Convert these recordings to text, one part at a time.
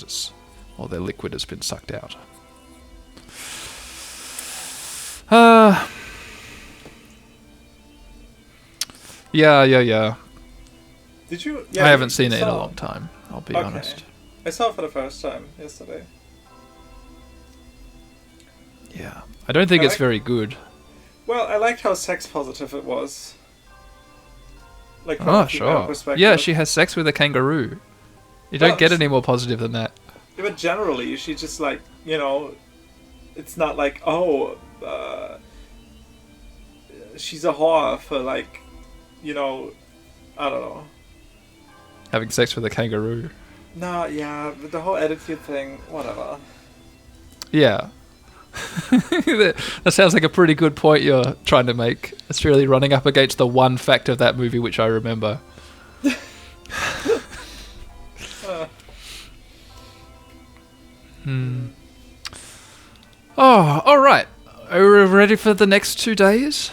because their liquid has been sucked out. Yeah. Did you? Yeah, I haven't seen it in a long time, I'll be honest. I saw it for the first time yesterday. Yeah. I don't think it's very good. Well, I liked how sex positive it was. Like, from a female perspective. Yeah, she has sex with a kangaroo. You don't get any more positive than that. Yeah, but generally, she just like, it's not like, she's a whore for like, I don't know. Having sex with a kangaroo. No, yeah, but the whole attitude thing, whatever. Yeah. That sounds like a pretty good point you're trying to make. It's really running up against the one fact of that movie which I remember. Oh, alright. Are we ready for the next 2 days?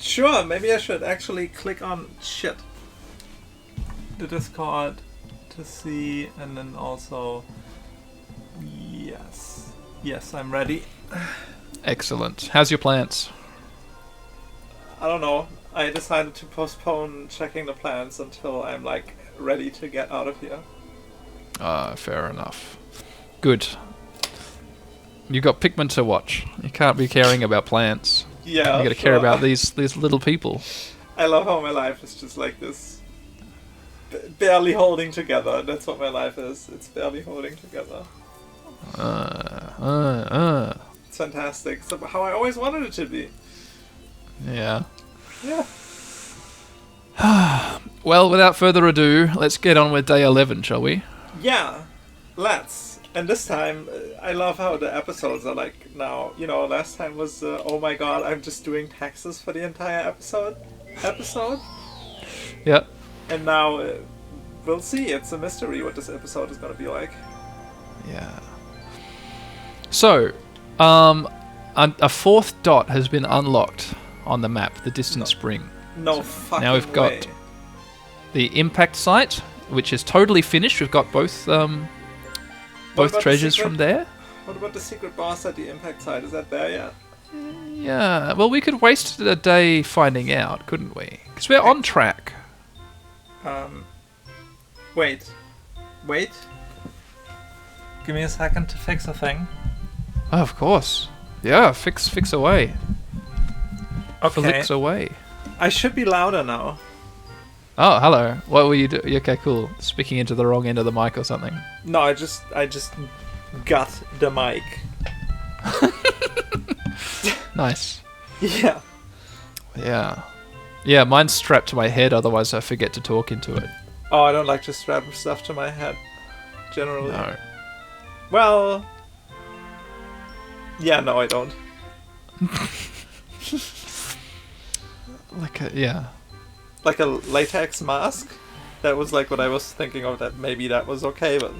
Sure, maybe I should actually click on the Discord to see, and then also yes, I'm ready. Excellent. How's your plants? I don't know. I decided to postpone checking the plans until I'm like ready to get out of here. Fair enough. Good. You got Pikmin to watch. You can't be caring about plants. Yeah, you got to care about these little people. I love how my life is just like this, barely holding together. That's what my life is. It's barely holding together. It's fantastic. So how I always wanted it to be. Yeah. Yeah. Well, without further ado, let's get on with day 11, shall we? Yeah, let's. And this time, I love how the episodes are like now. Last time was, oh my god, I'm just doing taxes for the entire episode. Yeah. And now, we'll see. It's a mystery what this episode is going to be like. Yeah. So, a fourth dot has been unlocked on the map, the distant spring. No fucking way. Now we've got the impact site, which is totally finished. We've got both treasures from there. What about the secret boss at the impact site? Is that there yet? Yeah. Well, we could waste a day finding out, couldn't we? Because we're on track. Wait. Give me a second to fix a thing. Oh, of course. Yeah, fix away. Okay. Felix away. I should be louder now. Oh, hello. What were you doing? Okay, cool. Speaking into the wrong end of the mic or something. No, I just got the mic. Nice. Yeah. Yeah. Yeah, mine's strapped to my head, otherwise I forget to talk into it. Oh, I don't like to strap stuff to my head, generally. No. Well... Yeah, no, I don't. Like a latex mask? That was like what I was thinking of, that maybe that was okay, but...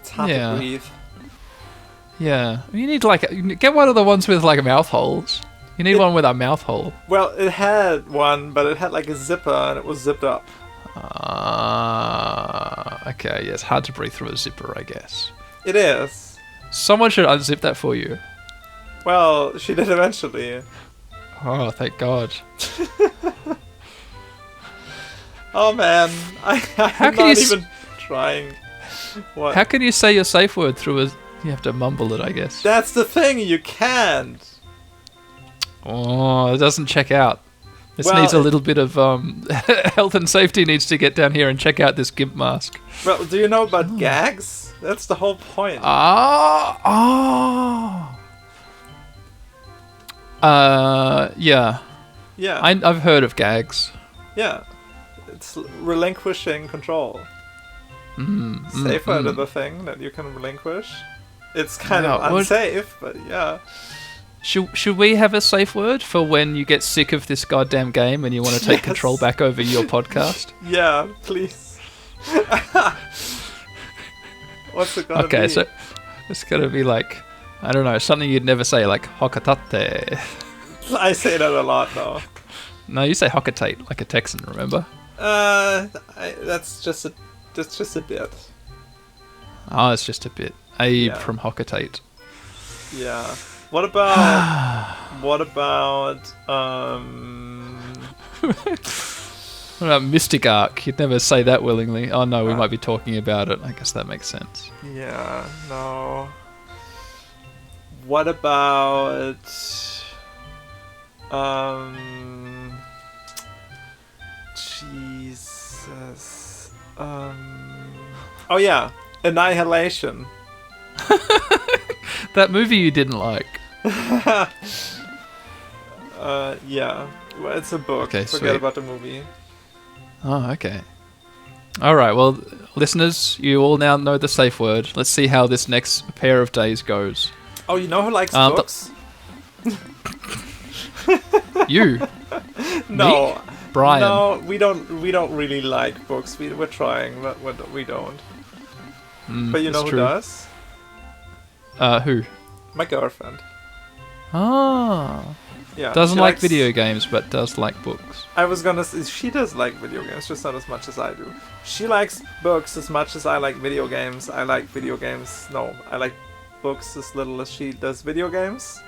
It's hard to breathe. Yeah. You need get one of the ones with like mouth holes. You need one with a mouth hole. Well, it had one, but it had like a zipper and it was zipped up. Okay, yeah, it's hard to breathe through a zipper, I guess. It is. Someone should unzip that for you. Well, she did eventually. Oh, thank God. Oh man, I'm not even trying. What? How can you say your safe word through a... You have to mumble it, I guess. That's the thing, you can't. Oh, it doesn't check out. This needs a little bit of health and safety needs to get down here and check out this GIMP mask. Well, do you know about gags? That's the whole point. Yeah. Yeah. I've heard of gags. Yeah. It's relinquishing control. Safe word of the thing that you can relinquish. It's kind of unsafe, but yeah. Should we have a safe word for when you get sick of this goddamn game and you want to take control back over your podcast? Yeah, please. What's it gonna be? Okay, so it's gonna be like, I don't know, something you'd never say, like hokatate. I say that a lot though. No, you say Hocketate, like a Texan, remember? That's just a bit. Oh, it's just a bit. Abe from Hocketate. Yeah. What about What about Mystic Arc? You'd never say that willingly. Oh no, we might be talking about it. I guess that makes sense. Yeah, no. What about Jesus. Oh yeah, Annihilation. That movie you didn't like. Yeah. Well, it's a book. Okay, Forget sweet. about the movie. Oh, okay. All right, well, listeners, you all now know the safe word. Let's see how this next pair of days goes. Oh, you know who likes books? You? No. Me? Brian? No, we don't really like books. We're trying, but we don't. But you know who does? Who? My girlfriend. Ah. Yeah. Doesn't like video games, but does like books. I was gonna say, she does like video games, just not as much as I do. She likes books as much as I like video games. I like video games. No, I like books as little as she does video games.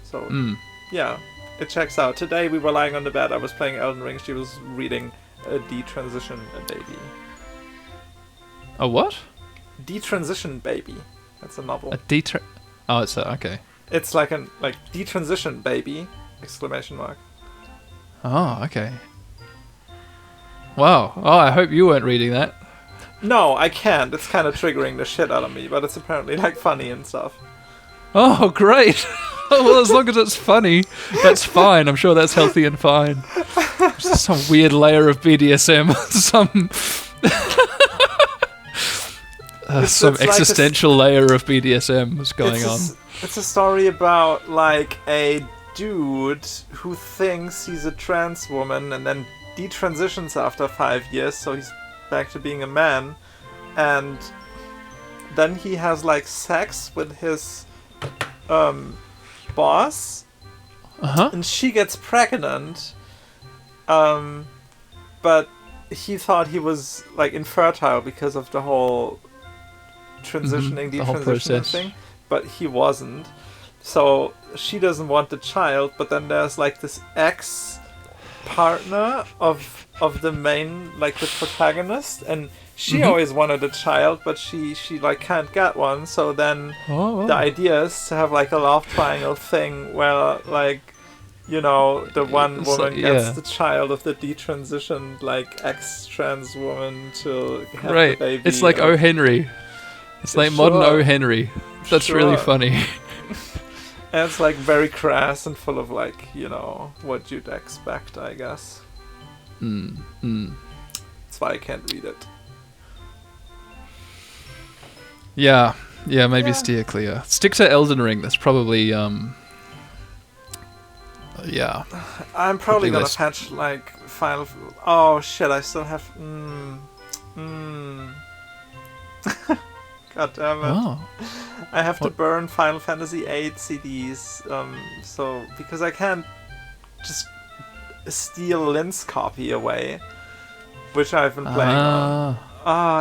So, yeah, it checks out. Today we were lying on the bed. I was playing Elden Ring. She was reading Detransition Baby. A what? Detransition Baby. That's a novel. Oh, it's okay. It's like Detransition Baby! Exclamation mark. Oh, okay. Wow. Oh, I hope you weren't reading that. No, I can't. It's kind of triggering the shit out of me, but it's apparently like funny and stuff. Oh, great. Well, as long as it's funny, that's fine. I'm sure that's healthy and fine. Just some weird layer of BDSM. Some existential layer of BDSM is going on. It's a story about like a dude who thinks he's a trans woman and then detransitions after 5 years, so he's back to being a man, and then he has like sex with his boss, and she gets pregnant, but he thought he was like infertile because of the whole transitioning, detransitioning thing, but he wasn't. So she doesn't want the child, but then there's like this ex-partner of the main, like the protagonist, and she always wanted a child, but she like can't get one. So then the idea is to have like a love triangle thing where like, you know, the one woman gets the child of the detransitioned like ex-trans woman to have the baby. It's like O. Henry. It's like modern O. Henry. That's really funny. And it's like very crass and full of like, you know, what you'd expect, I guess. That's why I can't read it. Yeah, maybe steer clear. Stick to Elden Ring. That's probably I'm probably gonna patch like Final. Oh shit! I still have. God damn it! Oh. I have to burn Final Fantasy VIII CDs. So because I can't just steal Lynn's copy away, which I've been playing on.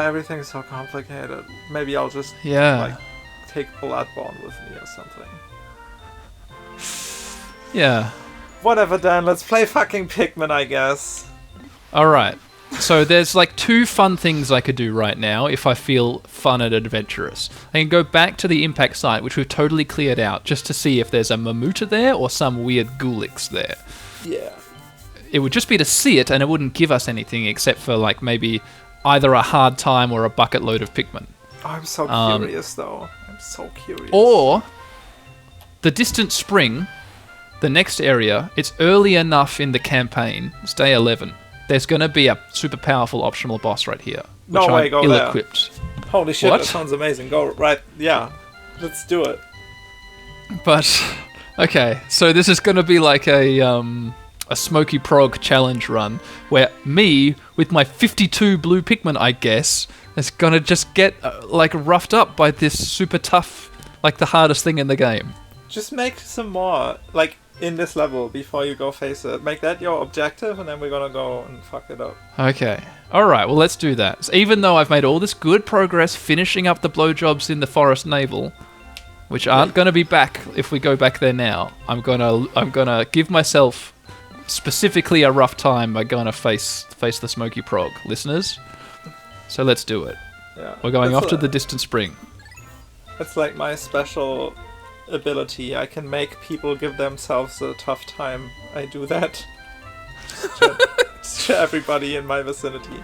Everything's so complicated. Maybe I'll just like take Bloodborne with me or something. Yeah. Whatever, Dan. Let's play fucking Pikmin, I guess. All right. So there's like two fun things I could do right now if I feel fun and adventurous. I can go back to the impact site, which we've totally cleared out, just to see if there's a Mamuta there or some weird Gulix there. Yeah. It would just be to see it, and it wouldn't give us anything except for like maybe either a hard time or a bucket load of Pikmin. Oh, I'm so curious, though. I'm so curious. Or the distant spring, the next area, it's early enough in the campaign, it's day 11. There's going to be a super powerful optional boss right here. No way, go there. Ill-equipped. Holy shit, that sounds amazing. Go right, yeah. Let's do it. But, okay, so this is going to be like a Smoky Prog challenge run, where me, with my 52 blue Pikmin, I guess, is going to just get, like, roughed up by this super tough, like the hardest thing in the game. Just make some more. Like, in this level before you go face it. Make that your objective, and then we're gonna go and fuck it up. Okay. Alright, well, let's do that. So even though I've made all this good progress finishing up the blowjobs in the Forest Navel, which aren't going to be back if we go back there now, I'm gonna give myself specifically a rough time by going to face the Smoky Prog, listeners. So let's do it. Yeah. We're going off to the distant spring. It's like my special ability. I can make people give themselves a tough time. I do that to everybody in my vicinity.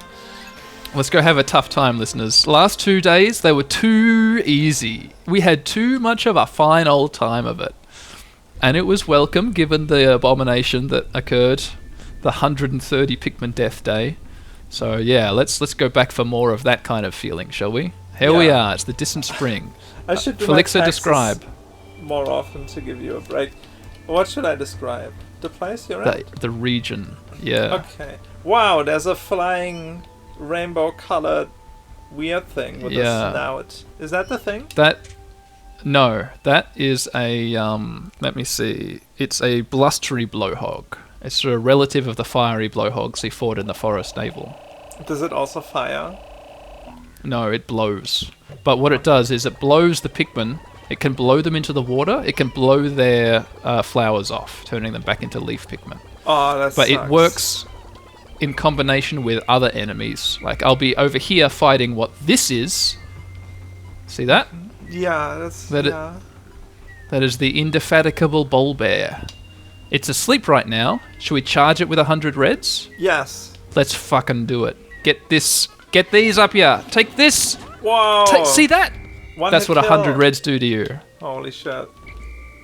Let's go have a tough time, listeners. Last 2 days, they were too easy. We had too much of a fine old time of it. And it was welcome, given the abomination that occurred, the 130 Pikmin death day. So yeah, let's go back for more of that kind of feeling, shall we? Here we are, it's the distant spring. I should do Feliksa, describe. More often to give you a break. What should I describe? The place you're at? The region, yeah. Okay. Wow, there's a flying rainbow-colored weird thing with a snout. Is that the thing? No, that is a, let me see. It's a blustery blowhog. It's a relative of the fiery blowhogs he fought in the Forest Navel. Does it also fire? No, it blows. But what it does is it blows the Pikmin. It can blow them into the water. It can blow their flowers off, turning them back into leaf Pikmin. Oh, that But sucks. it works in combination with other enemies. Like, I'll be over here fighting what this is. See that? Yeah, That is the indefatigable Bulbear. It's asleep right now. Should we charge it with 100 reds? Yes. Let's fucking do it. Get these up here. Take this. Whoa. See that? That's what 100 reds do to you. Holy shit.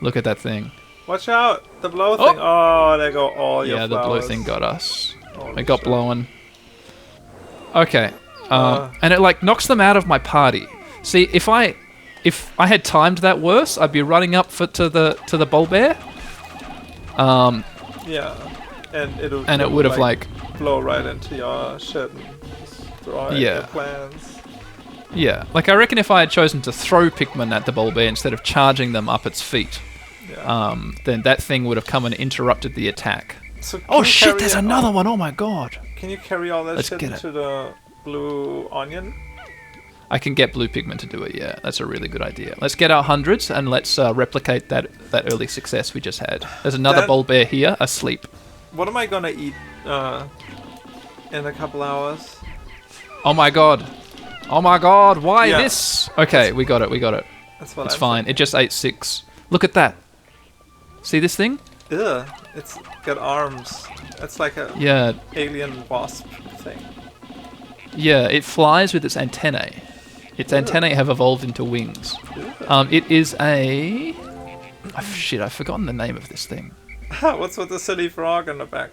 Look at that thing. Watch out. The blow thing. Oh, there go all your flowers. Yeah, the blow thing got us. Holy It got shit. blown. Okay. And it like knocks them out of my party. See, if I had timed that worse, I'd be running up to the Bulbear. Yeah. And it would have like blow right into your shit and destroy your plans. Yeah, like I reckon if I had chosen to throw Pikmin at the Bulbear instead of charging them up its feet, then that thing would have come and interrupted the attack. So oh shit, there's another one, oh my god. Can you carry all that shit into the blue onion? I can get blue Pikmin to do it, yeah. That's a really good idea. Let's get our hundreds and let's replicate that early success we just had. There's another Bulbear here, asleep. What am I gonna eat in a couple hours? Oh my god. Oh my god, why this? Okay, we got it. That's what it's fine. It just ate 6. Look at that. See this thing? Ugh, it's got arms. It's like a alien wasp thing. Yeah, it flies with its antennae. Its antennae have evolved into wings. It is a... Oh, shit, I've forgotten the name of this thing. What's with the silly frog in the back?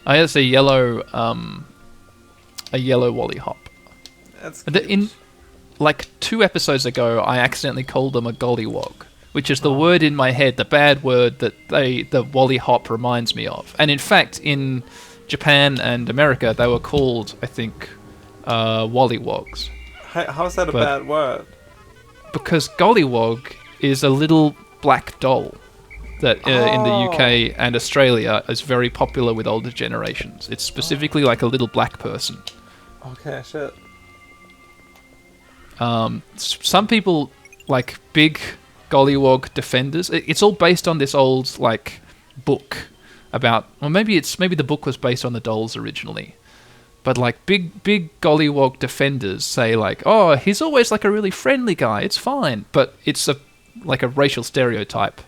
Oh, it's a yellow Wollyhop. That's in like 2 episodes ago, I accidentally called them a gollywog, which is the word in my head, the bad word that the Wollyhop reminds me of. And in fact, in Japan and America, they were called, I think, Wollywogs. How's that a bad word? Because gollywog is a little black doll that in the UK and Australia is very popular with older generations. It's specifically like a little black person. Okay, shit. Some people like big gollywog defenders. It's all based on this old like book about, or maybe the book was based on the dolls originally. But like big gollywog defenders say like, oh, he's always like a really friendly guy. It's fine, but it's like a racial stereotype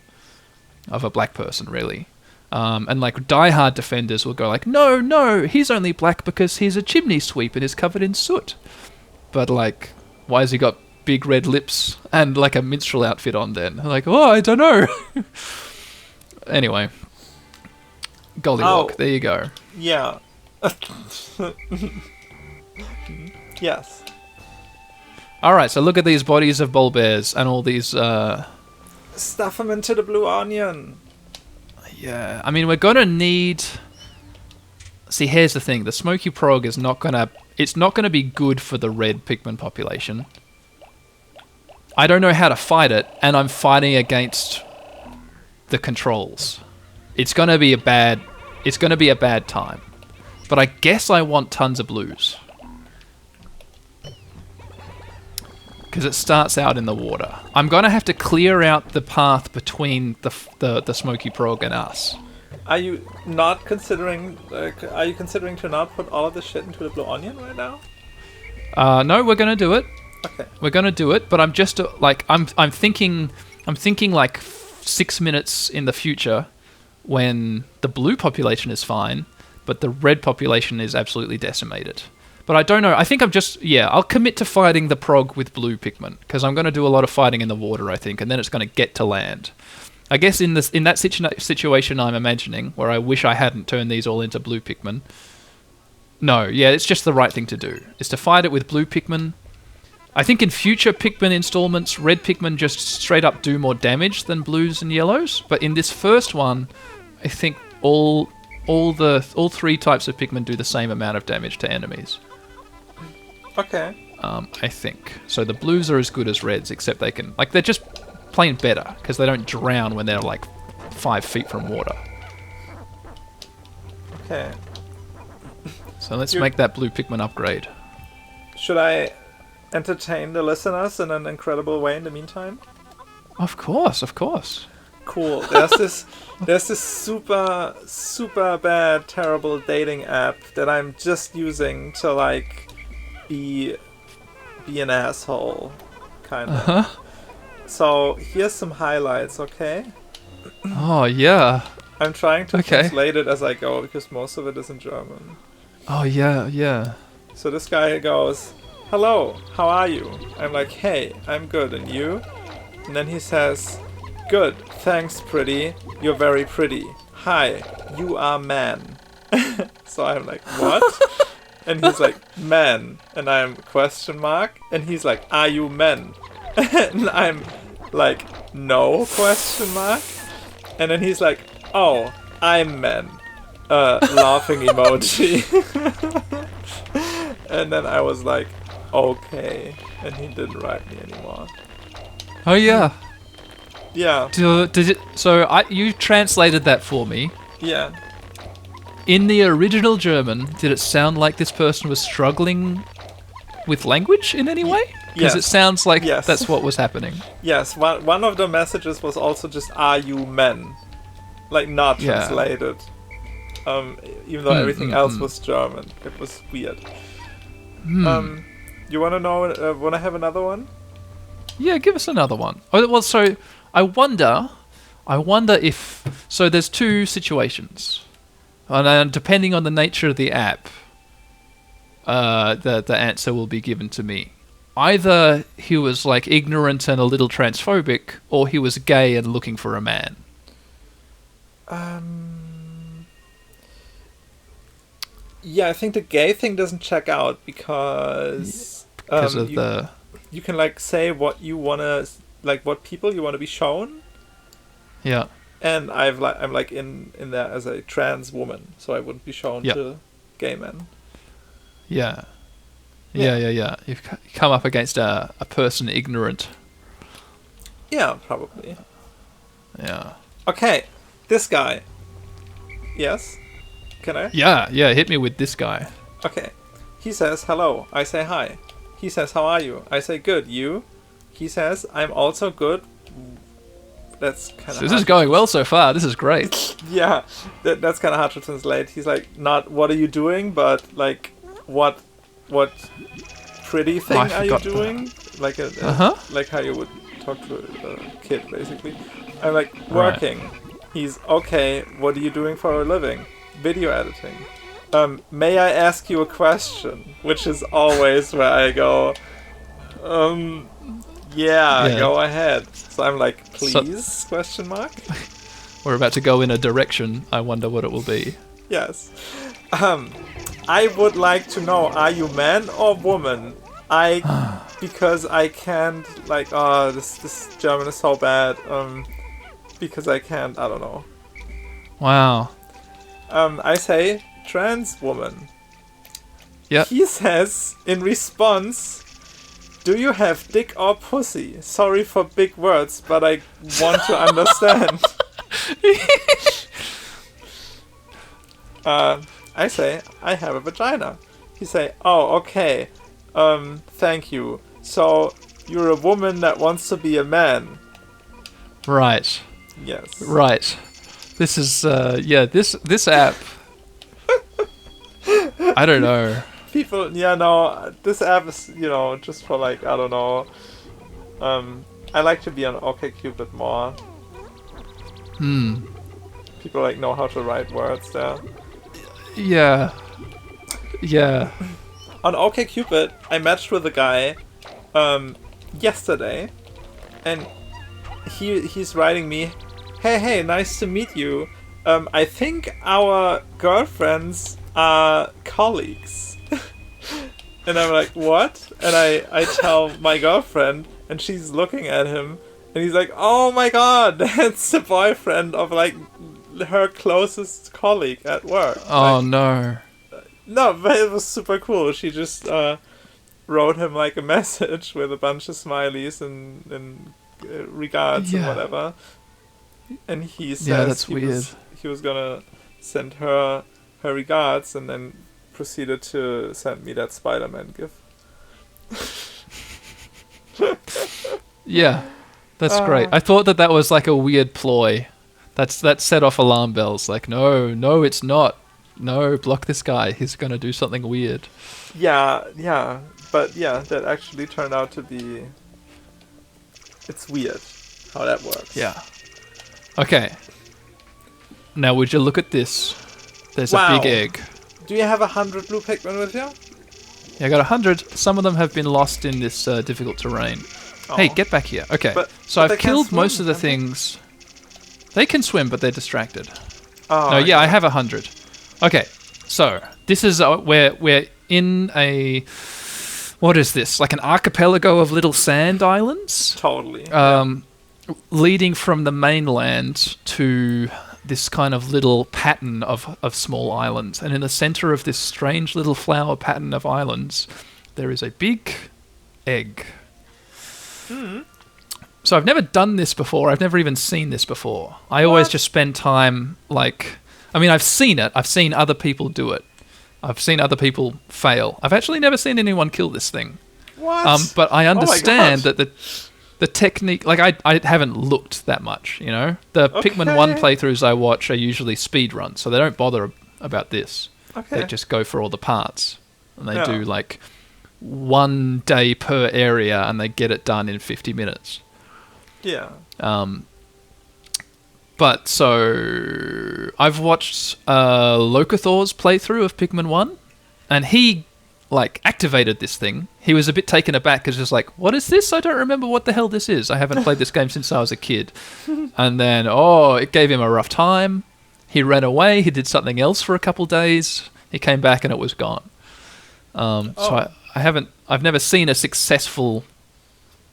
of a black person, really. And like diehard defenders will go like, no, he's only black because he's a chimney sweep and is covered in soot. But like, why has he got big red lips and like a minstrel outfit on then? Like, oh, I don't know. Anyway, gollywog, there you go. Yeah. Yes. Alright, so look at these bodies of Bulbears and all these... Stuff them into the blue onion. Yeah, I mean, we're gonna need... See, here's the thing. The Smoky Prog is not gonna... It's not gonna be good for the red Pikmin population. I don't know how to fight it, and I'm fighting against the controls. It's gonna be a bad time. But I guess I want tons of blues. Because it starts out in the water. I'm going to have to clear out the path between the Smoky Prog and us. Are you not considering? Are you considering to not put all of the shit into the blue onion right now? No, we're going to do it. Okay. We're going to do it, but I'm just I'm thinking like 6 minutes in the future when the blue population is fine, but the red population is absolutely decimated. But I don't know. I think I'll commit to fighting the prog with blue Pikmin, because I'm going to do a lot of fighting in the water, I think, and then it's going to get to land. I guess in that situation I'm imagining, where I wish I hadn't turned these all into blue Pikmin. No, yeah, it's just the right thing to do, is to fight it with blue Pikmin. I think in future Pikmin installments, red Pikmin just straight up do more damage than blues and yellows. But in this first one, I think all three types of Pikmin do the same amount of damage to enemies. Okay. I think. So the blues are as good as reds, except they're just plain better, because they don't drown when they're like 5 feet from water. Okay. So let's make that blue Pikmin upgrade. Should I entertain the listeners in an incredible way in the meantime? Of course, of course. Cool. There's this super, super bad, terrible dating app that I'm just using to like be an asshole, kind of. Uh-huh. So here's some highlights, okay? Oh, yeah. I'm trying to translate it as I go, because most of it is in German. Oh, yeah, yeah. So this guy goes, "Hello, how are you?" I'm like, "Hey, I'm good, and you?" And then he says, "Good, thanks, pretty. You're very pretty. Hi, you are man." So I'm like, "What?" And he's like, "Man." And I'm question mark. And he's like, "Are you men?" And I'm like, "No, question mark." And then he's like, "Oh, I'm men." Laughing emoji. And then I was like, "Okay." And he didn't write me anymore. Oh, yeah. Yeah. You translated that for me. Yeah. In the original German, did it sound like this person was struggling with language in any way? Because it sounds like that's what was happening. Yes, one of the messages was also just "Are you men?" Like not translated. Even though everything else was German. It was weird. You wanna know wanna have another one? Yeah, give us another one. Oh, well, so I wonder if there's two situations. And depending on the nature of the app, the answer will be given to me. Either he was like ignorant and a little transphobic, or he was gay and looking for a man. Yeah, I think the gay thing doesn't check out because you can like say what you wanna, like what people you wanna be shown. Yeah. And I'm like in there as a trans woman, so I wouldn't be shown to gay men. Yeah. Yeah. You've come up against a person ignorant. Yeah, probably. Yeah. Okay, this guy. Yes? Can I? Yeah, hit me with this guy. Okay. He says, "Hello." I say, "Hi." He says, "How are you?" I say, "Good." You? He says, "I'm also good." That's kind of. This is going well so far. This is great. Yeah, that's kind of hard to translate. He's like, not "What are you doing?" but like, "What pretty thing are you doing?" Like like how you would talk to a kid, basically. I'm like, "Working." Right. He's okay. "What are you doing for a living?" "Video editing." "May I ask you a question?" Which is always where I go, yeah, go ahead. So I'm like, "Please?" question mark. We're about to go in a direction. I wonder what it will be. Yes. I would like to know, are you man or woman? Because I can't, like, this German is so bad. Because I can't, I don't know. Wow. I say trans woman. Yeah. He says in response, "Do you have dick or pussy? Sorry for big words, but I want to understand." I say, I have a vagina. He say, oh, okay. Thank you. So, you're a woman that wants to be a man. Right. Yes. Right. This is, this app. I don't know. People, this app is, just for like, I don't know. I like to be on OkCupid more. People like know how to write words there. Yeah. Yeah. On OkCupid, I matched with a guy, yesterday, and he's writing me, hey, nice to meet you. I think our girlfriends are colleagues. And I'm like, what? And I tell my girlfriend, and she's looking at him, and he's like, oh my god, that's the boyfriend of like her closest colleague at work. Oh like, no. No, but it was super cool. She just wrote him like a message with a bunch of smileys and regards and whatever. And he says that's weird. He was gonna send her regards, and then proceeded to send me that Spider-Man gif. Yeah, that's great. I thought that was like a weird ploy. That set off alarm bells. Like, no, it's not. No, block this guy. He's gonna do something weird. Yeah, but that actually turned out to be. It's weird how that works. Yeah. Okay. Now, would you look at this? There's a big egg. Do you have 100 blue Pikmin with you? Yeah, I got 100. Some of them have been lost in this difficult terrain. Oh. Hey, get back here. Okay, so I've killed most of the things. They can swim, but they're distracted. Oh, no, yeah, I have 100. Okay, so this is where we're in a... What is this? Like an archipelago of little sand islands? Totally. Leading from the mainland to this kind of little pattern of small islands. And in the center of this strange little flower pattern of islands, there is a big egg. So I've never done this before. I've never even seen this before. I always just spend time like... I mean, I've seen it. I've seen other people do it. I've seen other people fail. I've actually never seen anyone kill this thing. What? But I understand that the technique... Like, I haven't looked that much, you know? The Pikmin 1 playthroughs I watch are usually speedruns, so they don't bother about this. They just go for all the parts. And they do, like, 1 day per area, and they get it done in 50 minutes. Yeah. But so I've watched Locathor's playthrough of Pikmin 1, and he like activated this thing. He was a bit taken aback because just like, what is this? I don't remember what the hell this is. I haven't played this game since I was a kid. And then it gave him a rough time. He ran away. He did something else for a couple days. He came back and it was gone. So I've never seen a successful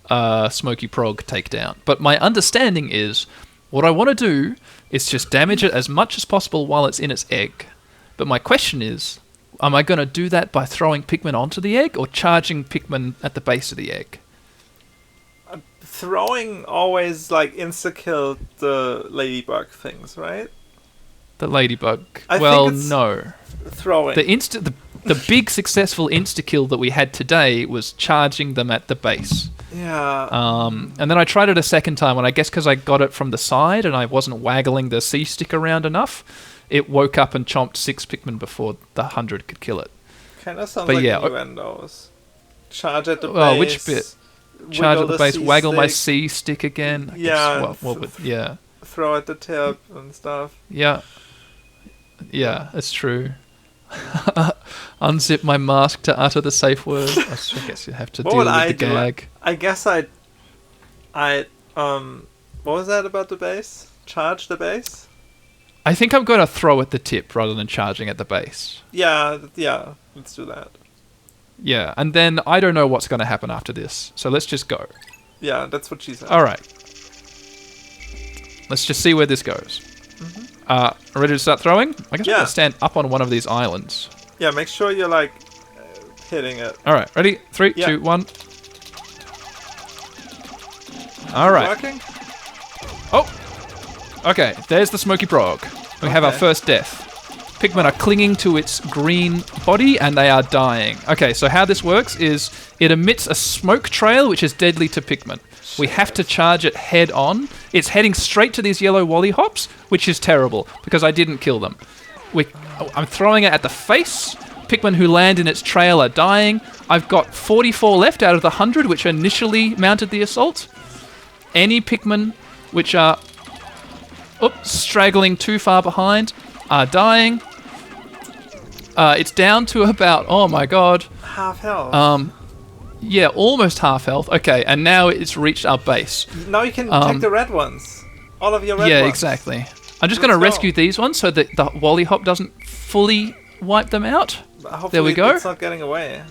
Smoky Prog takedown. But my understanding is, what I want to do is just damage it as much as possible while it's in its egg. But my question is, am I going to do that by throwing Pikmin onto the egg or charging Pikmin at the base of the egg? Throwing always like insta-kill the ladybug things, right? The ladybug. No. Throwing. The big successful insta-kill that we had today was charging them at the base. Yeah. And then I tried it a second time, and I guess because I got it from the side and I wasn't waggling the C-stick around enough, it woke up and chomped 6 Pikmin before the 100 could kill it. Kind of sounds like innuendos. Charge at the base. Oh, which bit? Charge at the base, waggle my C-stick again. Yeah. Yeah. Throw at the tip and stuff. Yeah. Yeah, it's true. Unzip my mask to utter the safe word. I guess you have to deal with the gag. I guess what was that about the base? Charge the base? I think I'm going to throw at the tip rather than charging at the base. Yeah, let's do that. Yeah, and then I don't know what's going to happen after this, so let's just go. Yeah, that's what she said. Alright. Let's just see where this goes. Mm-hmm. Ready to start throwing? I guess I'm going to stand up on one of these islands. Yeah, make sure you're like hitting it. Alright, ready? 3, 2, 1. Alright. Working? Oh! Okay, there's the smoky prog. We have our first death. Pikmin are clinging to its green body and they are dying. Okay, so how this works is it emits a smoke trail which is deadly to Pikmin. We have to charge it head on. It's heading straight to these yellow wollyhops, which is terrible because I didn't kill them. I'm throwing it at the face. Pikmin who land in its trail are dying. I've got 44 left out of the 100 which initially mounted the assault. Any Pikmin which are straggling too far behind are dying. It's down to about, oh my god. Half health. Yeah, almost half health. Okay, and now it's reached our base. Now you can take the red ones. All of your red ones. Yeah, exactly. I'm just going to rescue these ones so that the wollyhop doesn't fully wipe them out. Hopefully there we go. It's not getting away.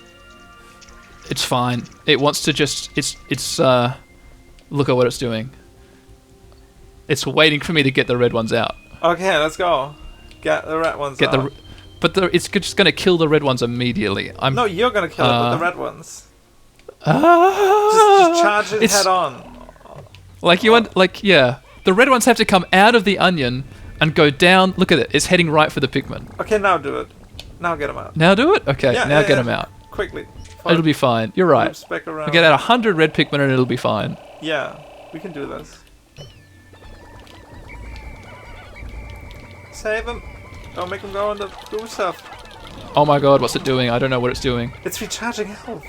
It's fine. It wants to just... It's look at what it's doing. It's waiting for me to get the red ones out. Okay, let's go. Get the red ones out. It's just going to kill the red ones immediately. No, you're going to kill it with the red ones. Just charge it head on. The red ones have to come out of the onion and go down. Look at it. It's heading right for the Pikmin. Okay, now do it. Now get them out. Now do it? Okay, get them out. Quickly. It'll be fine. You're right. We'll get out 100 red Pikmin and it'll be fine. Yeah, we can do this. Save him. Don't make him go on the blue stuff. Oh my god, what's it doing? I don't know what it's doing. It's recharging health.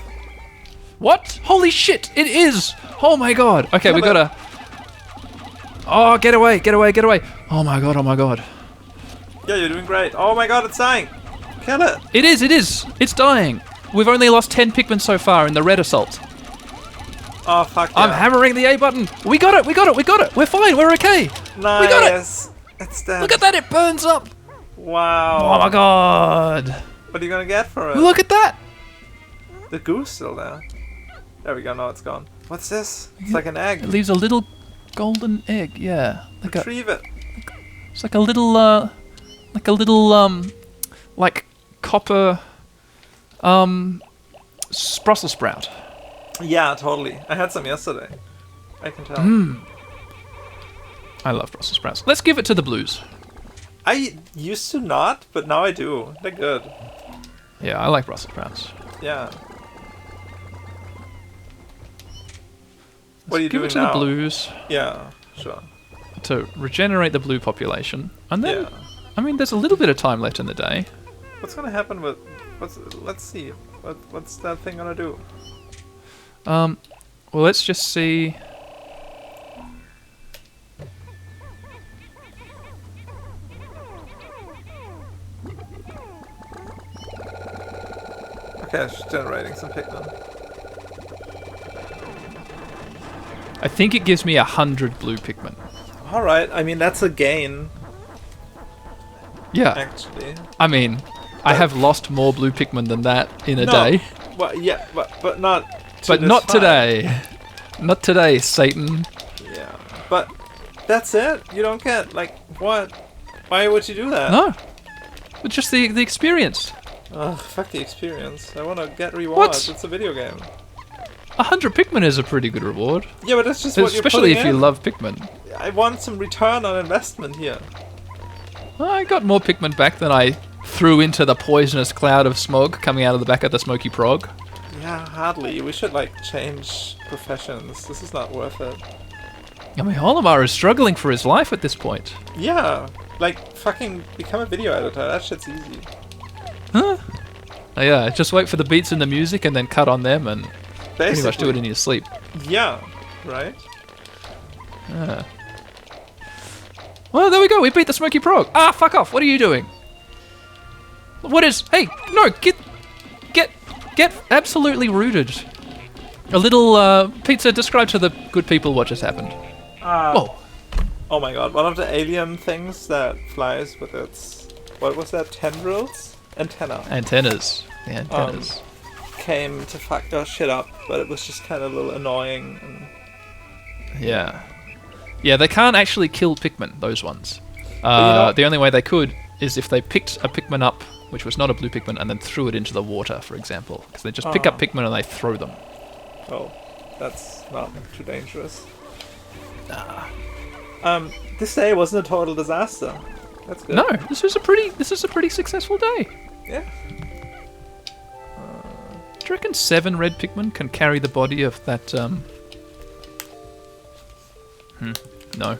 What? Holy shit! It is! Oh my god. Okay, we gotta... Oh, get away, get away, get away. Oh my god, oh my god. Yeah, you're doing great. Oh my god, it's dying. Kill it. It is, it is. It's dying. We've only lost 10 Pikmin so far in the red assault. Oh, fuck yeah. I'm hammering the A button. We got it, we got it, we got it. We're fine, we're okay. Nice. We got it. It's dead. Look at that, it burns up. Wow. Oh my god. What are you gonna get for it? Look at that. The goose still there. There we go, now it's gone. What's this? It's like an egg. It leaves a little golden egg, yeah. Retrieve it. It's like a little, like copper, Brussels sprout. Yeah, totally. I had some yesterday. I can tell. I love Brussels sprouts. Let's give it to the blues. I used to not, but now I do. They're good. Yeah, I like Brussels sprouts. Yeah. What are you doing now? Give it to the blues. Yeah, sure. To regenerate the blue population. And then, I mean, there's a little bit of time left in the day. What's going to happen with... Let's see. What's that thing going to do? Well, let's just see... Okay, it's just generating some Pikmin. I think it gives me 100 blue Pikmin. Alright, I mean, that's a gain. Yeah. Actually. I mean, I have lost more blue Pikmin than that in a day. Well, yeah, but not today. Not today, Satan. Yeah. But that's it? You don't get, like, what? Why would you do that? No. It's just the experience. Ugh, fuck the experience. I want to get rewards. What? It's a video game. 100 Pikmin is a pretty good reward. Yeah, but that's just what you're especially putting if you in. love Pikmin. I want some return on investment here. Well, I got more Pikmin back than I threw into the poisonous cloud of smog coming out of the back of the smoky prog. Yeah, hardly. We should, like, change professions. This is not worth it. I mean, Olimar is struggling for his life at this point. Yeah. Like, fucking become a video editor. That shit's easy. Huh? Oh, yeah, just wait for the beats and the music and then cut on them and pretty much do it in your sleep. Yeah, right? Yeah. Well, there we go. We beat the smoky prog. Ah, fuck off. What are you doing? What is... Hey, no, get absolutely rooted. A little, Pizza, describe to the good people what just happened. Whoa. Oh my god, one of the alien things that flies with its... What was that? Tendrils? Antennas. The antennas. Came to fuck their shit up, but it was just kind of a little annoying. And... Yeah. Yeah, they can't actually kill Pikmin, those ones. The only way they could is if they picked a Pikmin up, which was not a blue Pikmin, and then threw it into the water, for example. Because they just pick up Pikmin and they throw them. Oh, that's not too dangerous. This day wasn't a total disaster. That's good. No, this is a pretty successful day. Yeah. Do you reckon 7 red Pikmin can carry the body of that? No.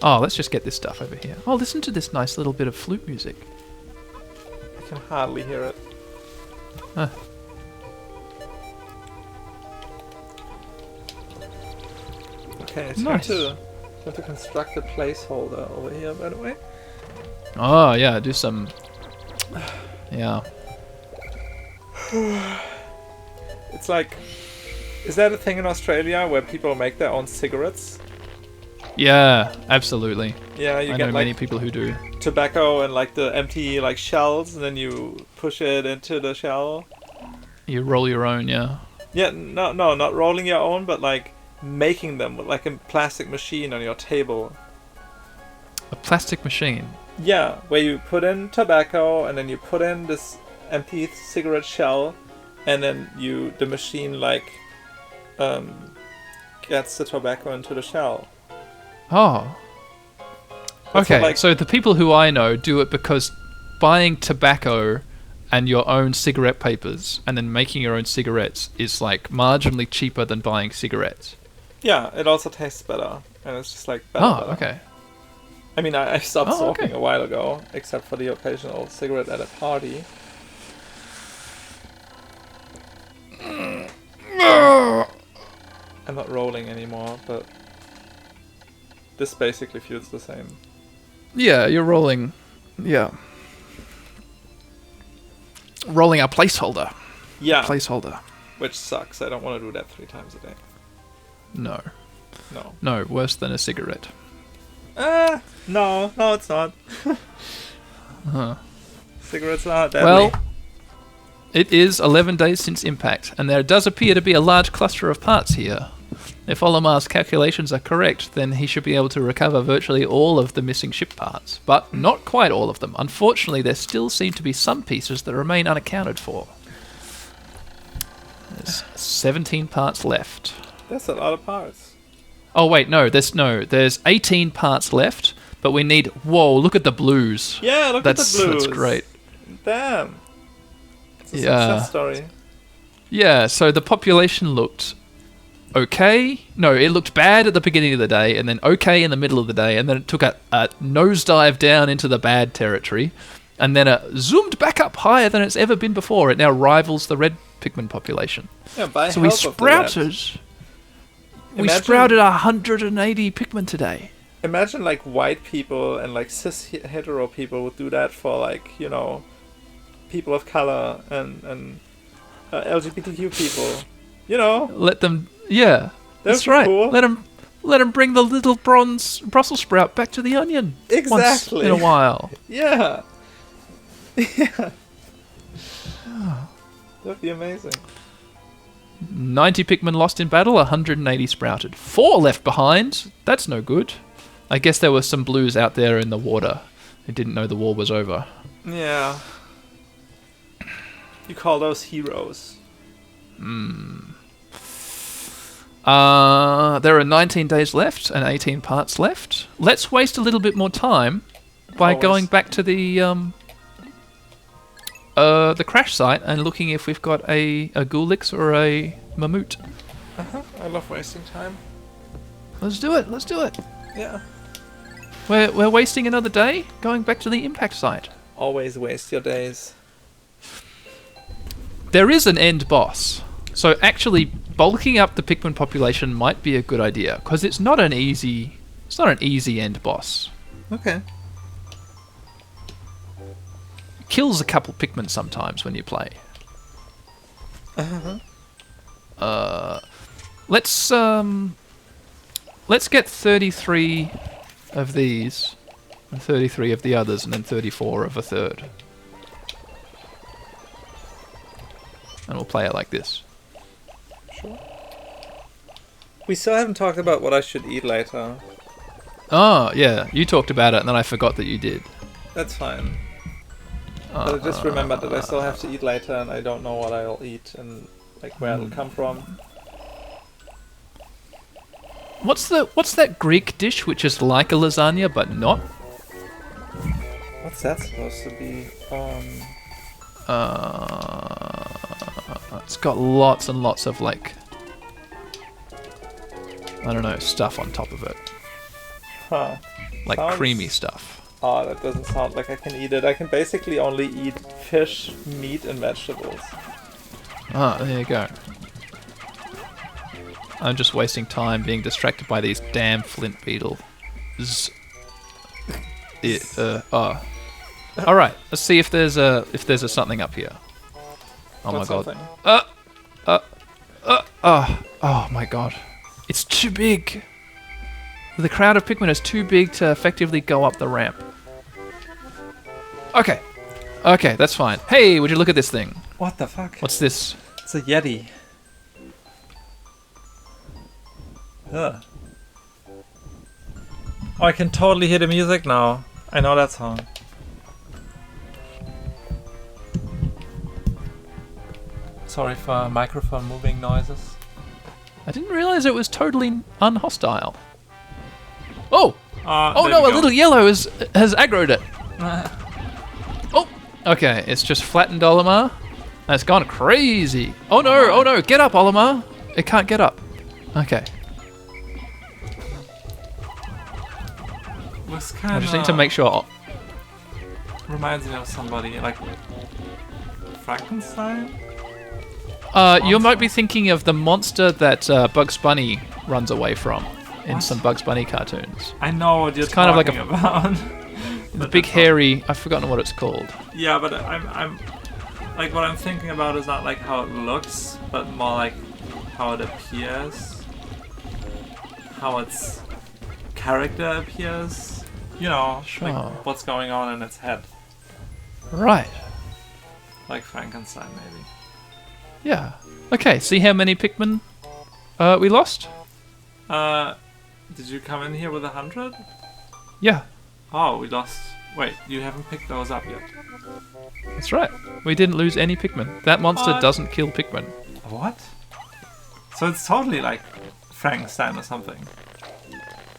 Oh, let's just get this stuff over here. Oh, listen to this nice little bit of flute music. I can hardly hear it. Huh. Okay, it's Nice. time to construct a placeholder over here, by the way. Oh, yeah, do some... Yeah. It's like... Is that a thing in Australia where people make their own cigarettes? Yeah, absolutely. Yeah, you I get know like many people who do. tobacco and like the empty like shells, and then you push it into the shell. You roll your own, yeah. Yeah, no, not rolling your own, but like making them with like a plastic machine on your table. A plastic machine. Yeah, where you put in tobacco and then you put in this empty cigarette shell, and then the machine like gets the tobacco into the shell. Oh. That's Okay, what, so the people who I know do it because buying tobacco and your own cigarette papers and then making your own cigarettes is like marginally cheaper than buying cigarettes. Yeah, it also tastes better, and it's just like better. Oh, okay. I mean, I stopped smoking okay. a while ago, except for the occasional cigarette at a party. I'm not rolling anymore, but this basically feels the same. Yeah, you're rolling. Yeah. Rolling a placeholder. Yeah, Placeholder. which sucks. I don't want to do that 3 times a day. No. No. No, worse than a cigarette. No, it's not. Huh. Cigarettes are deadly. Well, it is 11 days since impact, and there does appear to be a large cluster of parts here. If Olimar's calculations are correct, then he should be able to recover virtually all of the missing ship parts, but not quite all of them. Unfortunately, there still seem to be some pieces that remain unaccounted for. There's 17 parts left. That's a lot of parts. Oh wait, there's 18 parts left, but we need... Whoa, look at the blues. Yeah, look at the blues. That's great. Damn. It's a Yeah. success story. Yeah, so the population looked okay. No, it looked bad at the beginning of the day, and then okay in the middle of the day, and then it took a nosedive down into the bad territory, and then it zoomed back up higher than it's ever been before. It now rivals the red Pikmin population. Yeah, by So we help of the red. sprouted 180 Pikmin today. Imagine like white people and like cis hetero people would do that for like, you know, people of color and LGBTQ people. You know, Let them, yeah, that's be right. cool. Let them bring the little bronze Brussels sprout back to the onion. Exactly. Once in a while. Yeah. Yeah. That'd be amazing. 90 Pikmin lost in battle, 180 sprouted. 4 left behind. That's no good. I guess there were some blues out there in the water who didn't know the war was over. Yeah. You call those heroes. There are 19 days left and 18 parts left. Let's waste a little bit more time by Always. going back to the crash site and looking if we've got a Gulix or a Mammut. I love wasting time. Let's do it. Yeah. We're wasting another day going back to the impact site. Always waste your days. There is an end boss. So actually bulking up the Pikmin population might be a good idea because it's not an easy end boss. Okay. Kills a couple Pikmin sometimes when you play. Let's get 33 of these and 33 of the others and then 34 of a third. And we'll play it like this. Sure. We still haven't talked about what I should eat later. Oh, yeah, you talked about it and then I forgot that you did. That's fine. But I just remembered that I still have to eat later and I don't know what I'll eat and like where it'll come from. What's that Greek dish which is like a lasagna but not? What's that supposed to be? It's got lots and lots of like, I don't know, stuff on top of it. Huh. Like creamy stuff. Oh, that doesn't sound like I can eat it. I can basically only eat fish, meat, and vegetables. Ah, there you go. I'm just wasting time being distracted by these damn flint beetles. All right, let's see if there's a something up here. Oh my god. Oh my god. It's too big. The crowd of Pikmin is too big to effectively go up the ramp. Okay. Okay, that's fine. Hey, would you look at this thing? What the fuck? What's this? It's a Yeti. Ugh. Oh, I can totally hear the music now. I know that song. Sorry for microphone moving noises. I didn't realize it was totally unhostile. Oh! Oh there no, we a go. little yellow has aggroed it. Oh! Okay, it's just flattened Olimar. And it's gone crazy. Oh no, get up, Olimar. It can't get up. Okay. Looks I kinda just need to make sure. reminds me of somebody, like Frankenstein? You might be thinking of the monster that Bugs Bunny runs away from in What? some Bugs Bunny cartoons. I know what you're kind of like talking about. The But big that's not- hairy, I've forgotten what it's called. Yeah, but I'm like what I'm thinking about is not like how it looks, but more like how it appears, how its character appears. You know, Sure. like what's going on in its head, Right. like Frankenstein maybe. Yeah. Okay, see how many Pikmin we lost? Did you come in here with 100? Yeah, Oh, we lost. Wait, you haven't picked those up yet. that's right. We didn't lose any Pikmin. That monster What? doesn't kill Pikmin. What? So it's totally like Frankenstein or something.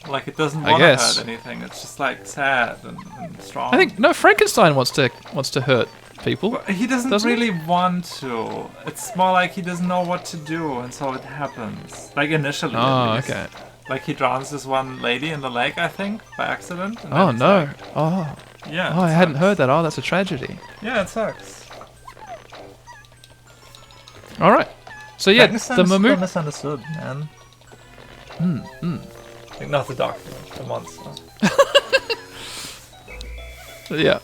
Like it doesn't I want to guess. hurt anything. It's just like sad and strong. I think no, Frankenstein wants to hurt people. But he doesn't really want to. It's more like he doesn't know what to do, and so it happens. Like initially. at Oh, least. okay. Like he drowns this one lady in the lake, I think, by accident. And Oh then it's no. like- Oh. yeah. Oh, it I hadn't sucks. heard that. Oh, that's a tragedy. Yeah, it sucks. All right. So yeah, Frankenstein the is still Mammut. misunderstood, man. Like, not the doctor, the monster. Yeah.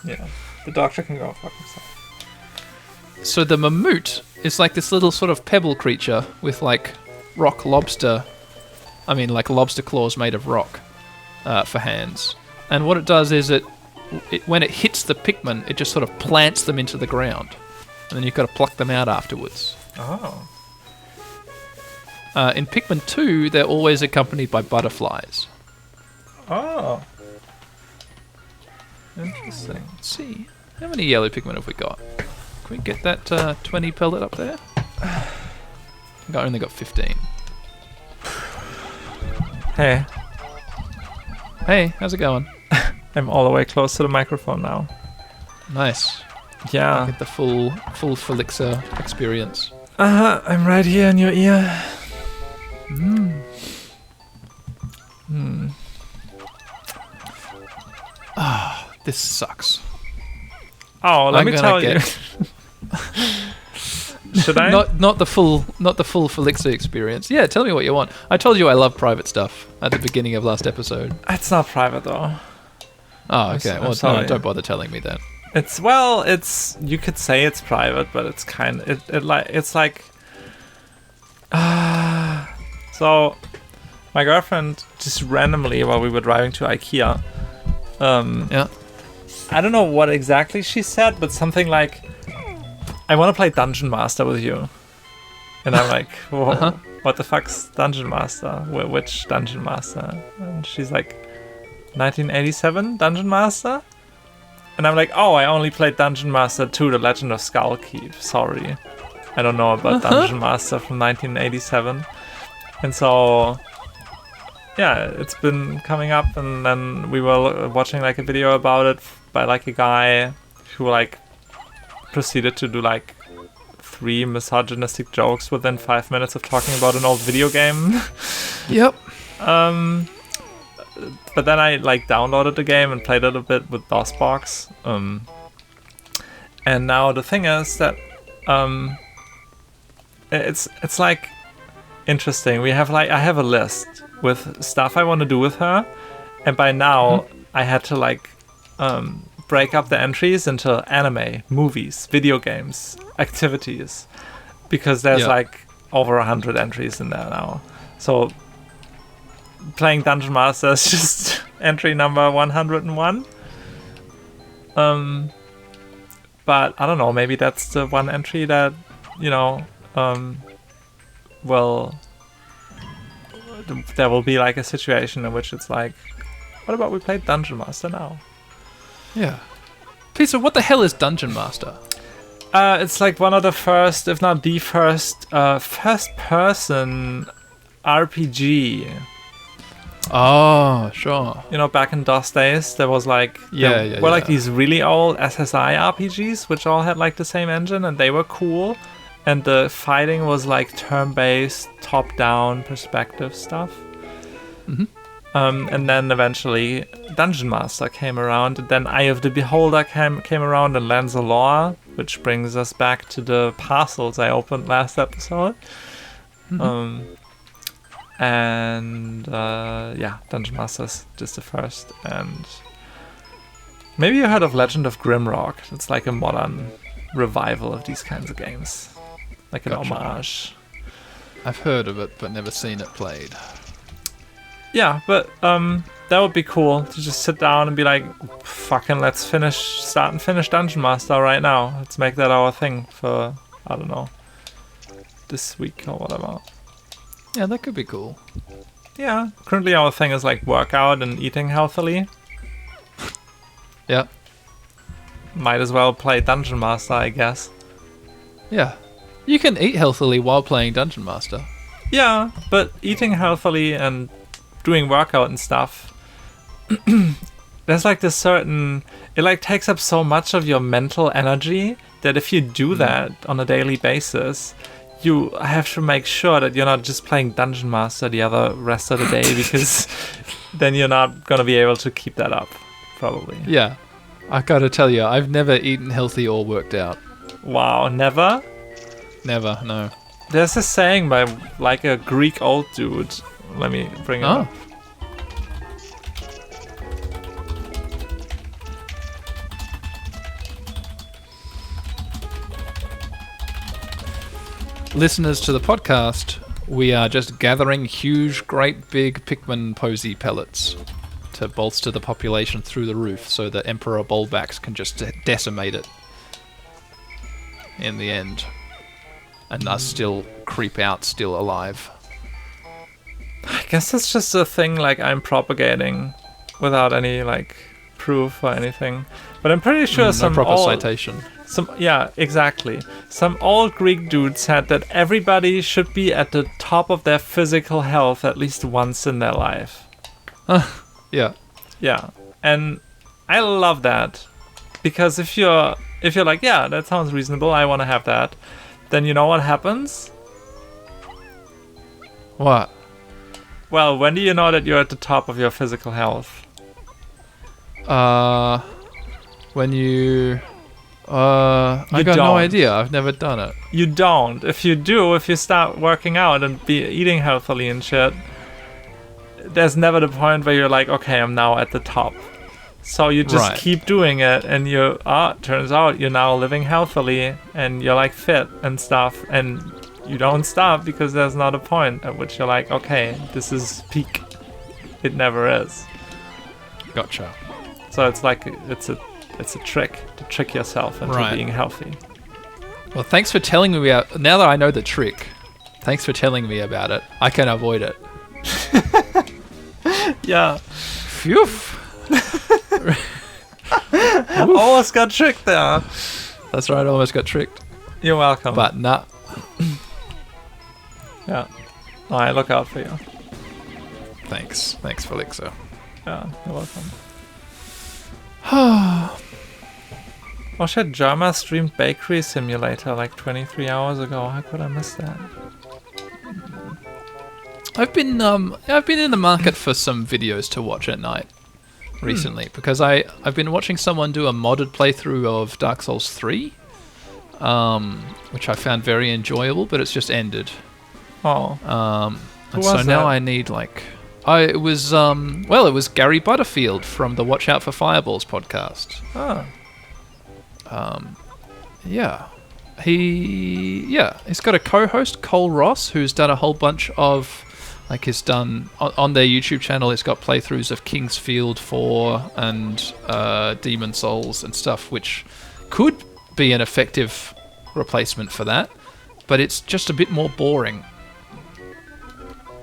Yeah, the doctor can go fuck himself. So the Mammut is like this little sort of pebble creature with like rock lobster. I mean, like lobster claws made of rock for hands. And what it does is it when it hits the Pikmin, it just sort of plants them into the ground, and then you've got to pluck them out afterwards. Oh. In Pikmin 2, they're always accompanied by butterflies. Oh. Interesting. Let's see, how many yellow Pikmin have we got? Can we get that 20 pellet up there? I think I only got 15. Hey, Hey, how's it going? I'm all the way close to the microphone now. Nice. Yeah. Get the full Feliksa experience. I'm right here in your ear. This sucks. Oh, let I'm me gonna tell you. get- Should I? Not the full Feliksa experience. Yeah, tell me what you want. I told you I love private stuff at the beginning of last episode. It's not private though. Oh, okay. I'm Well, no, sorry. don't bother telling me that. It's you could say it's private, but it's it's like so my girlfriend just randomly while we were driving to IKEA, Yeah. I don't know what exactly she said, but something like, I want to play Dungeon Master with you. And I'm like, whoa, what the fuck's Dungeon Master? Which Dungeon Master? And she's like, 1987 Dungeon Master? And I'm like, oh, I only played Dungeon Master 2, The Legend of Skullkeep. Sorry. I don't know about Dungeon Master from 1987. And so it's been coming up, and then we were watching like a video about it by like a guy who like proceeded to do like 3 misogynistic jokes within 5 minutes of talking about an old video game. Yep. But then I like downloaded the game and played it a bit with DOSBox. And now the thing is that it's like interesting. I have a list with stuff I want to do with her, and by now I had to like break up the entries into anime, movies, video games, activities, because there's like over 100 entries in there now. So playing Dungeon Master is just entry number 101. But I don't know, maybe that's the one entry that, there will be like a situation in which it's like, what about we play Dungeon Master now? Yeah. Peter, what the hell is Dungeon Master? It's like one of the first, if not the first, first-person RPG. Oh, sure. Back in DOS days, there was like like these really old SSI RPGs, which all had like the same engine, and they were cool. And the fighting was like turn-based, top-down perspective stuff. Mm-hmm. And then eventually Dungeon Master came around, and then Eye of the Beholder came around, and Lands of Lore, which brings us back to the parcels I opened last episode. Mm-hmm. Dungeon Master's just the first. And maybe you heard of Legend of Grimrock. It's like a modern revival of these kinds of games. Like an homage. I've heard of it, but never seen it played. Yeah, but that would be cool to just sit down and be like, fucking let's start and finish Dungeon Master right now. Let's make that our thing for, I don't know, this week or whatever. Yeah, that could be cool. Yeah, currently our thing is like workout and eating healthily. Yeah. Might as well play Dungeon Master, I guess. Yeah. You can eat healthily while playing Dungeon Master. Yeah, but eating healthily and doing workout and stuff, there's like this certain... It like takes up so much of your mental energy that if you do that on a daily basis, you have to make sure that you're not just playing Dungeon Master the other rest of the day, because then you're not going to be able to keep that up, probably. Yeah. I gotta tell you, I've never eaten healthy or worked out. Wow, never? Never, no. There's a saying by like a Greek old dude. Let me bring it up. Listeners to the podcast, we are just gathering huge, great big Pikmin posy pellets to bolster the population through the roof so that Emperor Bolvax can just decimate it in the end. And us still creep out, still alive. I guess that's just a thing like I'm propagating without any like proof or anything. But I'm pretty sure no proper citation. Exactly. Some old Greek dude said that everybody should be at the top of their physical health at least once in their life. Yeah. Yeah. And I love that. Because if you're like, yeah, that sounds reasonable, I want to have that, then you know what happens? What? Well, when do you know that you're at the top of your physical health? When you... I got no idea. I've never done it. You don't. If you start working out and be eating healthily and shit, there's never the point where you're like, okay, I'm now at the top. So you just keep doing it, and turns out you're now living healthily, and you're like fit and stuff, and you don't stop because there's not a point at which you're like, okay, this is peak. It never is. Gotcha. So it's like it's a trick to trick yourself into being healthy. Well, thanks for telling me about. Now that I know the trick, thanks for telling me about it. I can avoid it. Yeah. Phew. Almost got tricked there. That's right, I almost got tricked. You're welcome. But nah. Yeah. Alright, look out for you. Thanks, Feliksa. Yeah, you're welcome. Oh shit, Jama streamed Bakery Simulator like 23 hours ago. How could I miss that? I've been in the market for some videos to watch at night recently because I've been watching someone do a modded playthrough of Dark Souls 3, which I found very enjoyable, but it's just ended. Oh. And so now I need it was Gary Butterfield from the Watch Out for Fireballs podcast. Oh. He's got a co-host, Cole Ross, who's done a whole bunch of, he's done, on their YouTube channel, he's got playthroughs of Kingsfield 4 and Demon Souls and stuff, which could be an effective replacement for that, but it's just a bit more boring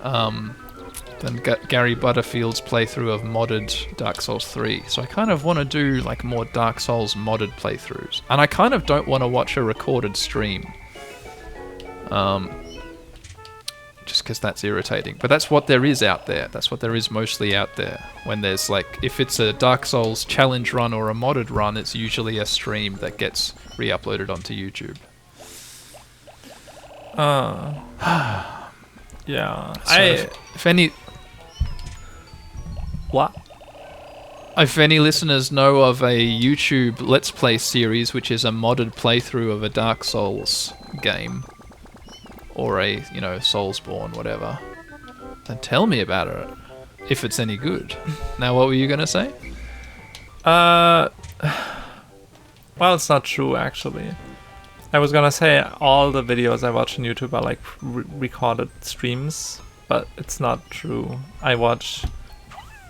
than Gary Butterfield's playthrough of modded Dark Souls 3. So I kind of want to do more Dark Souls modded playthroughs. And I kind of don't want to watch a recorded stream. Just because that's irritating. But that's what there is out there. That's what there is mostly out there. When there's if it's a Dark Souls challenge run or a modded run, it's usually a stream that gets re-uploaded onto YouTube. Yeah. So if any listeners know of a YouTube Let's Play series which is a modded playthrough of a Dark Souls game, or a, Soulsborne, whatever, then tell me about it, if it's any good. Now, what were you going to say? Well, it's not true, actually. I was going to say all the videos I watch on YouTube are recorded streams, but it's not true. I watch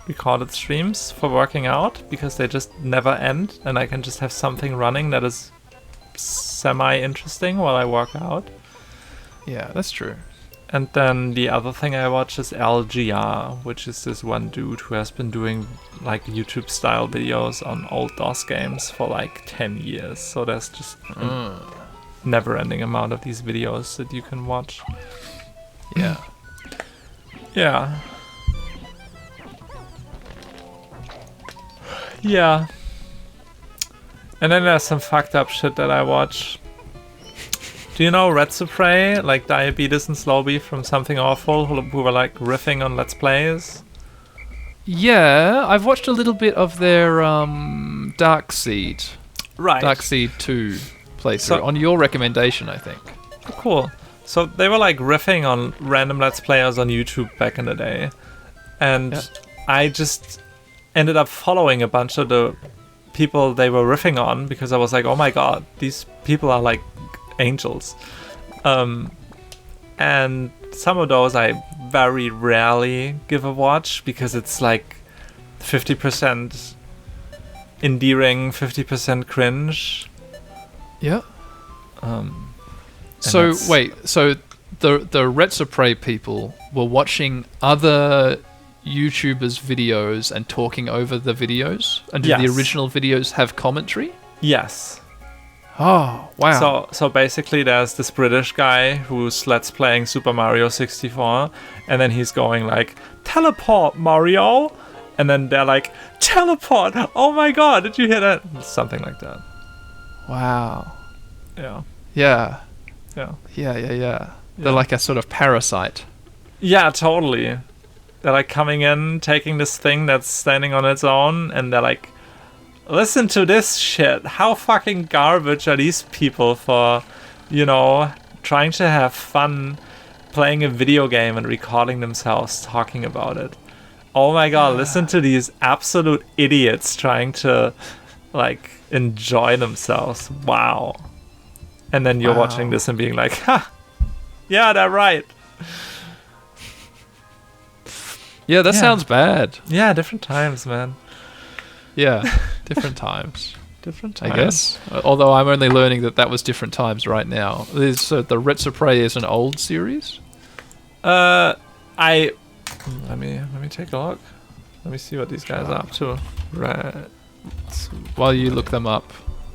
recorded streams for working out because they just never end, and I can just have something running that is semi-interesting while I work out. Yeah, that's true. And then the other thing I watch is LGR, which is this one dude who has been doing YouTube style videos on old DOS games for 10 years. So there's just a never ending amount of these videos that you can watch. Yeah. Yeah. Yeah. And then there's some fucked up shit that I watch. Do you know Red Supray, Diabetes and Slowby from Something Awful, who were riffing on Let's Plays? Yeah, I've watched a little bit of their Darkseid. Right. Darkseid 2 playthrough, on your recommendation, I think. Cool. So they were riffing on random Let's Players on YouTube back in the day. And I just ended up following a bunch of the people they were riffing on because I was like, oh my god, these people are angels. And some of those I very rarely give a watch because it's 50% endearing, 50% cringe. Yeah. So wait, so the Retzopray people were watching other YouTubers' videos and talking over the videos? And did the original videos have commentary? Yes. Oh, wow. So basically there's this British guy who's Let's Playing Super Mario 64, and then he's going teleport, Mario! And then they're teleport! Oh my god, did you hear that? Something like that. Wow. Yeah. Yeah. Yeah. Yeah. They're like a sort of parasite. Yeah, totally. They're coming in, taking this thing that's standing on its own, and they're listen to this shit. How fucking garbage are these people for, trying to have fun playing a video game and recording themselves talking about it. Oh my god, listen to these absolute idiots trying to, enjoy themselves. Wow. And then you're watching this and being ha! Yeah, they're right. Yeah, that sounds bad. Yeah, different times, man. Yeah, different times. Different times. I guess. Although I'm only learning that was different times right now. The Retzopray is an old series? Let me take a look. Let me see what these guys are up to. Right. While you look them up,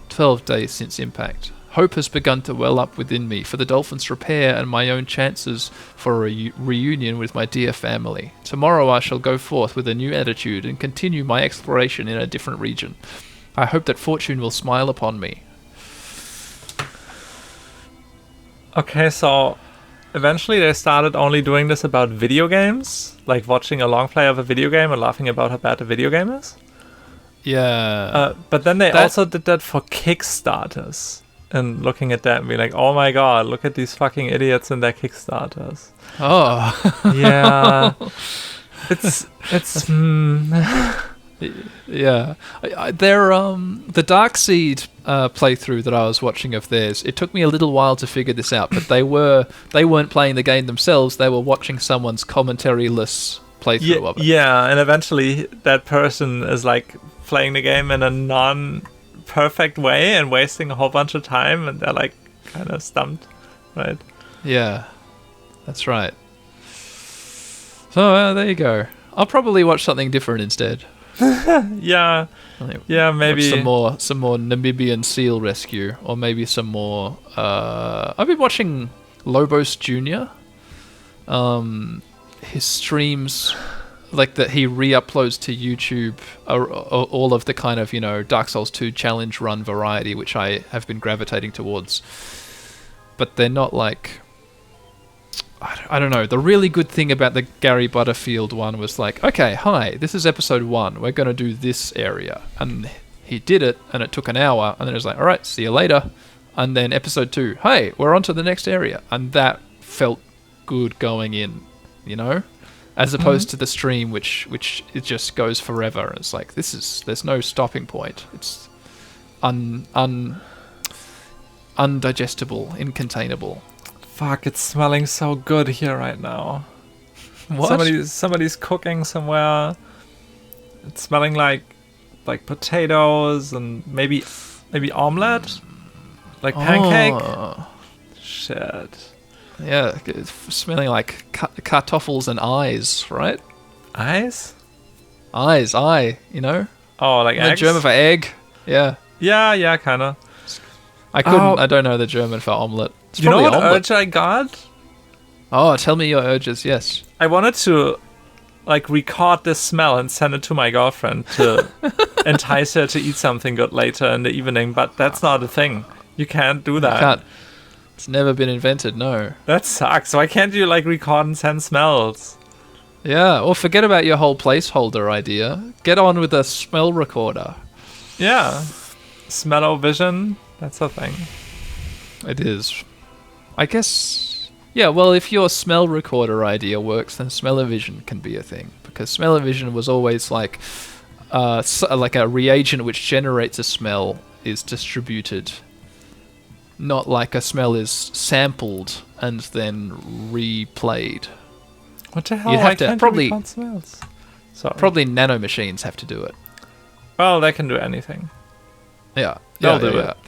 12 days since impact. Hope has begun to well up within me for the dolphins' repair and my own chances for a reunion with my dear family. Tomorrow I shall go forth with a new attitude and continue my exploration in a different region. I hope that fortune will smile upon me. Okay, so eventually they started only doing this about video games, like watching a long play of a video game and laughing about how bad the video game is. Yeah. But then they also did that for Kickstarters. And looking at that and being like, oh my god, look at these fucking idiots in their Kickstarters. Oh. Yeah. It's Yeah. They're the Darkseid playthrough that I was watching of theirs. It took me a little while to figure this out, but they weren't playing the game themselves. They were watching someone's commentary-less playthrough of it. Yeah, and eventually that person is like playing the game in a non-perfect way and wasting a whole bunch of time, and they're like kind of stumped, right? Yeah, that's right. So there you go. I'll probably watch something different instead. Yeah, maybe watch some more Namibian seal rescue, or maybe some more. I've been watching Lobos Jr. His streams, like that he re-uploads to YouTube, are all of the kind of Dark Souls 2 challenge run variety, which I have been gravitating towards. But they're not like, I don't know. The really good thing about the Gary Butterfield one was like, okay, hi, this is episode 1. We're going to do this area. And he did it, and it took an hour. And then it was like, all right, see you later. And then episode 2, hey, we're on to the next area. And that felt good going in, as opposed to the stream, which it just goes forever. It's like, there's no stopping point. It's undigestible, incontainable. Fuck, it's smelling so good here right now. What? Somebody's cooking somewhere. It's smelling like potatoes and maybe omelette, like pancake. Oh. Shit. Yeah, it's smelling like kartoffels and eyes, right? Eyes? Eyes, eye, Oh, like eggs? The German for egg. Yeah. Yeah, kinda. I don't know the German for omelette. It's you know what omelette. urge I got? Oh, tell me your urges, yes. I wanted to record this smell and send it to my girlfriend to entice her to eat something good later in the evening, but that's not a thing. You can't do that. You can't. It's never been invented, no. That sucks. Why can't you record and send smells? Yeah, or forget about your whole placeholder idea. Get on with a smell recorder. Yeah. Smell-o-vision, that's a thing. It is. I guess, yeah, well, if your smell recorder idea works, then smell-o-vision can be a thing. Because smell-o-vision was always like a reagent which generates a smell is distributed. Not like a smell is sampled and then replayed. What the hell? You'd have to probably record smells? Sorry. Probably nanomachines have to do it. Well, they can do anything. Yeah, they'll do it.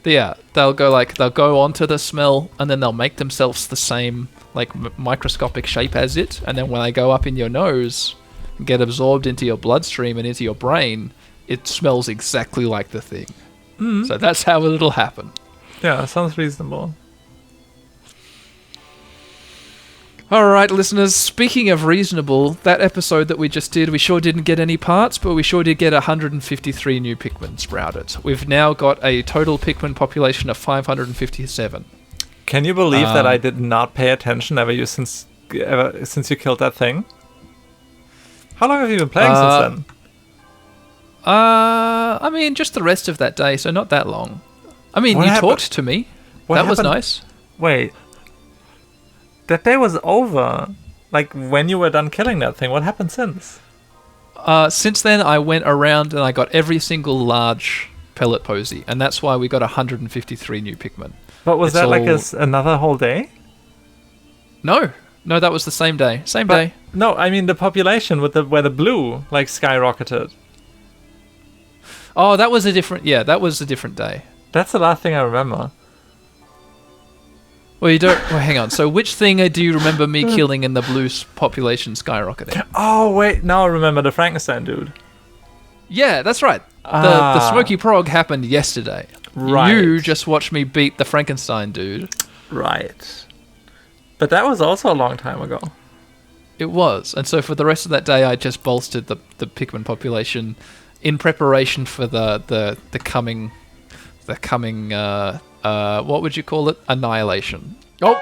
They'll go onto the smell and then they'll make themselves the same microscopic shape as it, and then when they go up in your nose and get absorbed into your bloodstream and into your brain, it smells exactly like the thing. So that's how it'll happen. Yeah, sounds reasonable. Alright, listeners, speaking of reasonable, that episode that we just did, we sure didn't get any parts, but we sure did get 153 new Pikmin sprouted. We've now got a total Pikmin population of 557. Can you believe that I did not pay attention ever since you killed that thing? How long have you been playing since then? I mean, just the rest of that day, so not that long. I mean, you talked to me. That was nice. Wait. That day was over. When you were done killing that thing, what happened since? Since then, I went around and I got every single large pellet posy, and that's why we got 153 new Pikmin. But was that another whole day? No, that was the same day. Same day. No, I mean the population where the blue skyrocketed. Oh, that was a different day. That's the last thing I remember. Well, you don't. Well, hang on. So, which thing do you remember me killing in the blue population skyrocketing? Oh wait, now I remember the Frankenstein dude. Yeah, that's right. The Smoky Prog happened yesterday. Right. You just watched me beat the Frankenstein dude. Right. But that was also a long time ago. It was. And so for the rest of that day, I just bolstered the Pikmin population in preparation for the coming what would you call it? Annihilation. Oh!